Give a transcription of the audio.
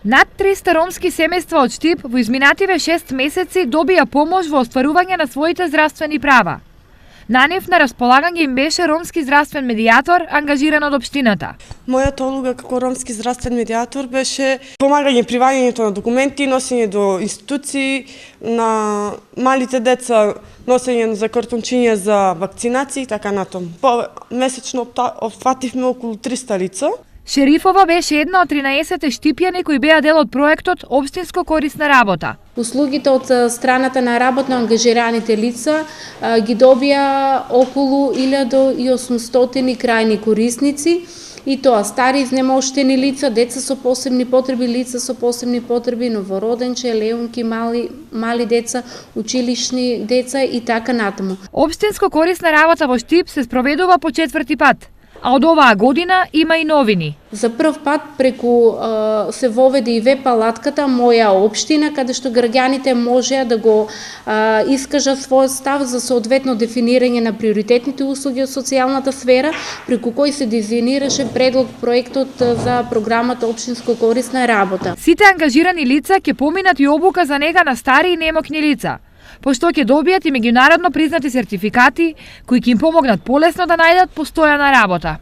Над 300 ромски семејства од Штип во изминативе 6 месеци добија помош во остварување на своите здравствени права. На нив на располагање им беше ромски здравствен медијатор ангажиран од општината. Мојата улога како ромски здравствен медијатор беше помагање при ваѓањето на документи, носење до институции, на малите деца носење за картончиња за вакцинации и така натаму. Месечно опфативме околу 300 лица. Шерифова беше една од 13 штипјани кои беа дел од проектот Општинско корисна работа. Услугите од страната на работно ангажираните лица ги добија околу 1800 крајни корисници, и тоа стари изнемоштени лица, деца со посебни потреби, лица со посебни потреби, новороденче, леунки, мали деца, училишни деца и така натаму. Општинско корисна работа во Штип се спроведува по 4-ти пат. А од оваа година има и новини. За прв пат преку се воведе и веб-палатката Моја општина, каде што граѓаните можеа да го искажат својот став за соодветно дефинирање на приоритетните услуги од социјалната сфера, преку кој се дизајнираше предлог проектот за програмата Општинско корисна работа. Сите ангажирани лица ќе поминат и обука за нега на стари и немокни лица, пошто ќе добијат и меѓународно признати сертификати кои ќе им помогнат полесно да најдат постојана работа.